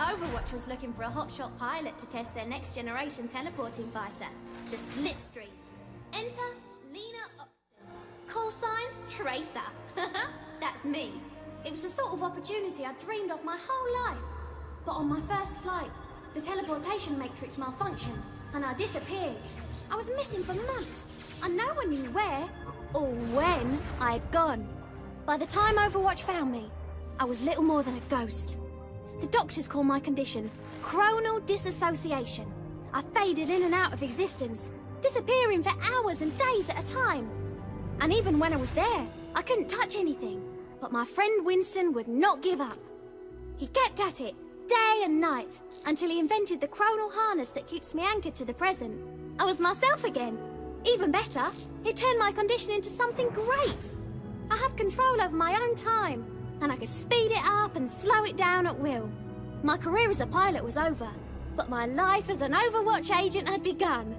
Overwatch was looking for a hotshot pilot to test their next-generation teleporting fighter, the Slipstream. Enter Lena Upston. Call sign, Tracer. That's me. It was the sort of opportunity I dreamed of my whole life. But on my first flight, the teleportation matrix malfunctioned, and I disappeared. I was missing for months, and no one knew where or when I'd gone. By the time Overwatch found me, I was little more than a ghost. The doctors call my condition chronal disassociation. I faded in and out of existence, disappearing for hours and days at a time. And even when I was there, I couldn't touch anything. But my friend Winston would not give up. He kept at it, day and night, until he invented the chronal harness that keeps me anchored to the present. I was myself again. Even better, it turned my condition into something great. I had control over my own time, and I could speed it up and slow it down at will. My career as a pilot was over, but my life as an Overwatch agent had begun.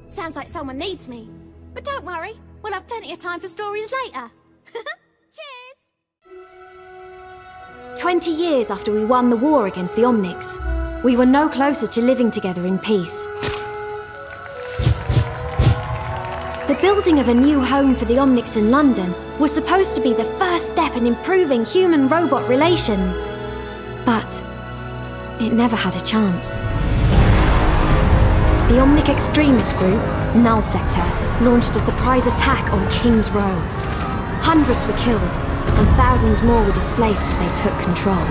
Sounds like someone needs me. But don't worry, we'll have plenty of time for stories later. Cheers! 20 years after we won the war against the Omnics, we were no closer to living together in peace. The building of a new home for the Omnics in London was supposed to be the first step in improving human-robot relations. But it never had a chance. The Omnic extremist group, Null Sector, launched a surprise attack on King's Row. Hundreds were killed, and thousands more were displaced as they took control.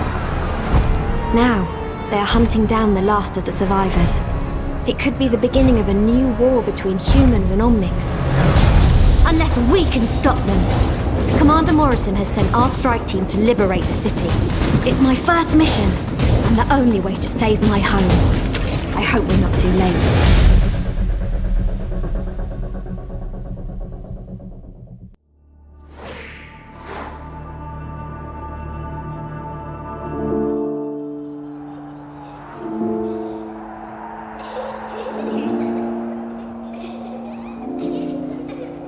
Now, they are hunting down the last of the survivors. It could be the beginning of a new war between humans and Omnics. Unless we can stop them. Commander Morrison has sent our strike team to liberate the city. It's my first mission, and the only way to save my home. I hope we're not too late.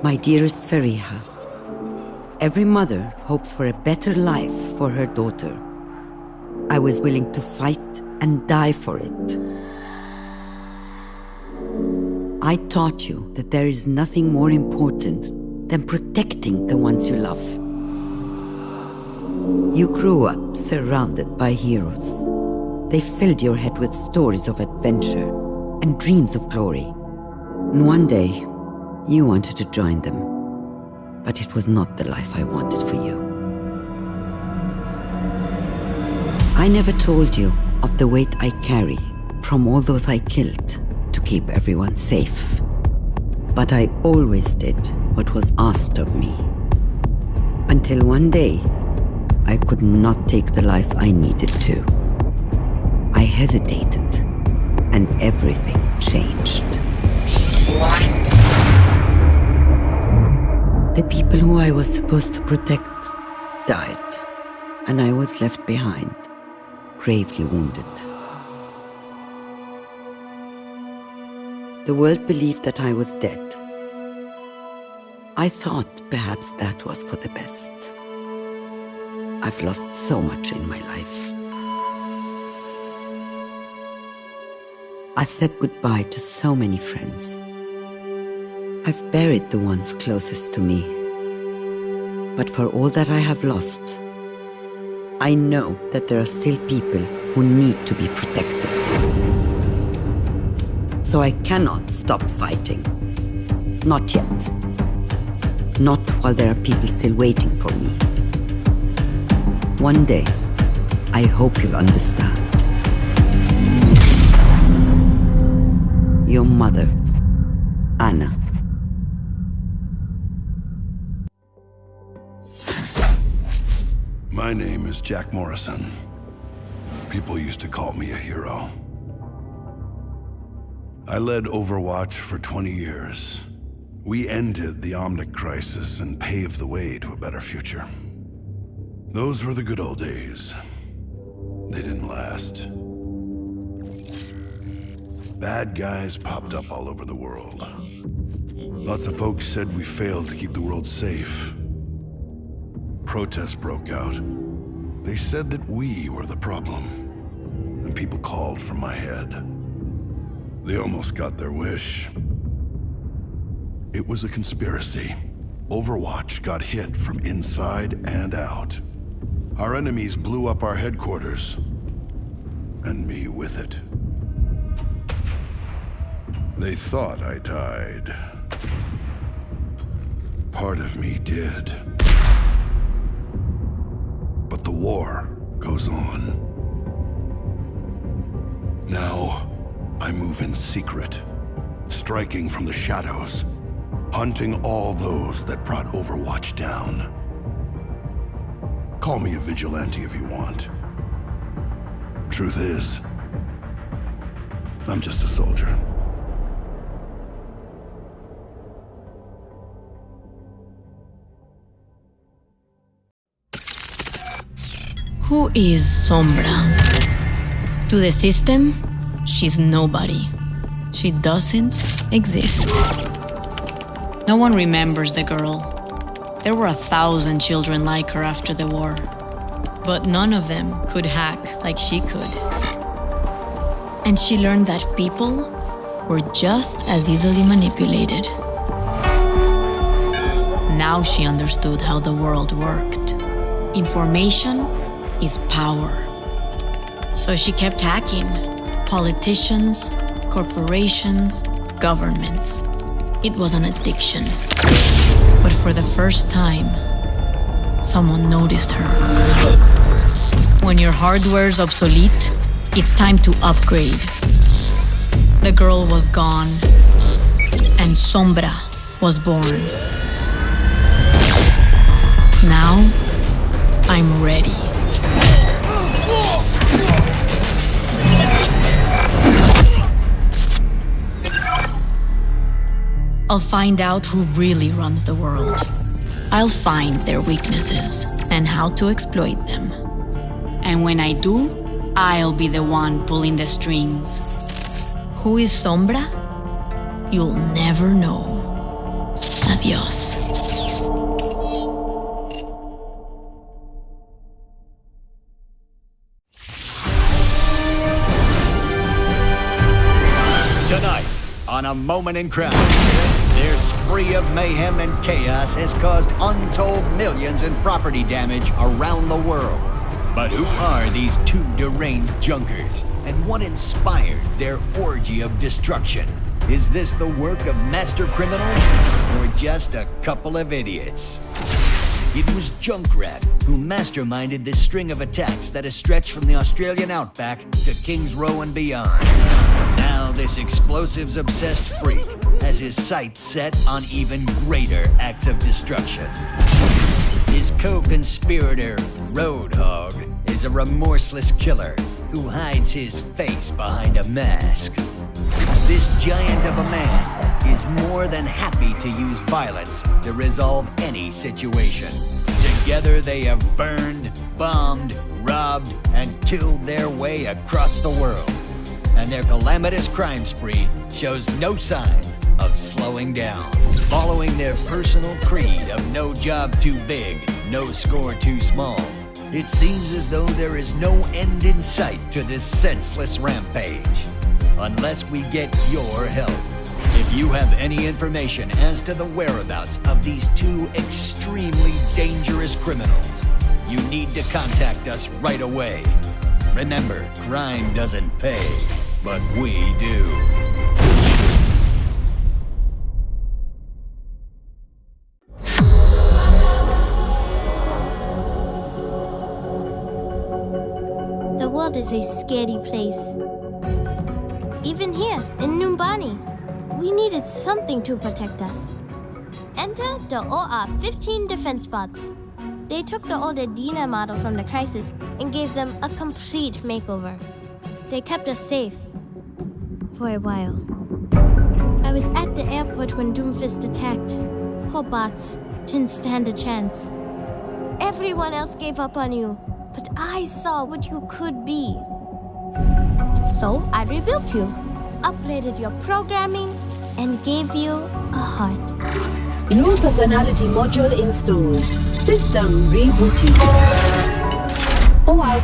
My dearest Fariha, every mother hopes for a better life for her daughter. I was willing to fight and die for it. I taught you that there is nothing more important than protecting the ones you love. You grew up surrounded by heroes. They filled your head with stories of adventure and dreams of glory. And one day, you wanted to join them, but it was not the life I wanted for you. I never told you of the weight I carry from all those I killed to keep everyone safe. But I always did what was asked of me. Until one day, I could not take the life I needed to. I hesitated, and everything changed. The people who I was supposed to protect died, and I was left behind, gravely wounded. The world believed that I was dead. I thought perhaps that was for the best. I've lost so much in my life. I've said goodbye to so many friends. I've buried the ones closest to me. But for all that I have lost, I know that there are still people who need to be protected. So I cannot stop fighting. Not yet. Not while there are people still waiting for me. One day, I hope you'll understand. Your mother, Anna. My name is Jack Morrison. People used to call me a hero. I led Overwatch for 20 years. We ended the Omnic crisis and paved the way to a better future. Those were the good old days. They didn't last. Bad guys popped up all over the world. Lots of folks said we failed to keep the world safe. Protests broke out. They They said that we were the problem, and people called for my head. They almost got their wish. It was a conspiracy. Overwatch got hit from inside and out. Our enemies blew up our headquarters, and me with it. They thought I died. Part of me did. But the war goes on. Now, I move in secret, striking from the shadows, hunting all those that brought Overwatch down. Call me a vigilante if you want. Truth is, I'm just a soldier. Who is Sombra? To the system, she's nobody. She doesn't exist. No one remembers the girl. There were 1,000 children like her after the war, but none of them could hack like she could. And she learned that people were just as easily manipulated. Now she understood how the world worked. Information is power. So she kept hacking politicians, corporations, governments. It was an addiction. But for the first time, someone noticed her. When your hardware's obsolete, it's time to upgrade. The girl was gone, and Sombra was born. Now, I'm ready. I'll find out who really runs the world. I'll find their weaknesses and how to exploit them. And when I do, I'll be the one pulling the strings. Who is Sombra? You'll never know. Adios. Tonight, on A Moment in Crime, their spree of mayhem and chaos has caused untold millions in property damage around the world. But who are these two deranged junkers, and what inspired their orgy of destruction? Is this the work of master criminals, or just a couple of idiots? It was Junkrat who masterminded this string of attacks that has stretched from the Australian outback to Kings Row and beyond. Now this explosives-obsessed freak has his sights set on even greater acts of destruction. His co-conspirator, Roadhog, is a remorseless killer who hides his face behind a mask. This giant of a man is more than happy to use violence to resolve any situation. Together they have burned, bombed, robbed, and killed their way across the world. And their calamitous crime spree shows no sign of slowing down. Following their personal creed of no job too big, no score too small, it seems as though there is no end in sight to this senseless rampage. Unless we get your help. If you have any information as to the whereabouts of these two extremely dangerous criminals, you need to contact us right away. Remember, crime doesn't pay, but we do. The world is a scary place. Even here, in Numbani, we needed something to protect us. Enter the OR-15 defense bots. They took the old Edina model from the Crisis and gave them a complete makeover. They kept us safe. For a while. I was at the airport when Doomfist attacked. Poor bots didn't stand a chance. Everyone else gave up on you, but I saw what you could be. So I rebuilt you, upgraded your programming, and gave you a heart. New personality module installed. System rebooting.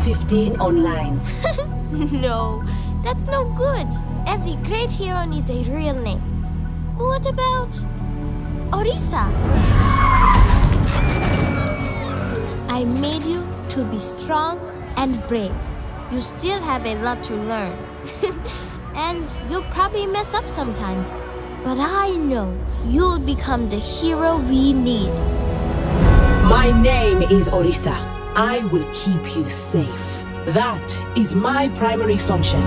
15 online. No, that's no good. Every great hero needs a real name. What about Orisa? I made you to be strong and brave. You still have a lot to learn. And you'll probably mess up sometimes. But I know you'll become the hero we need. My name is Orisa. I will keep you safe. That is my primary function.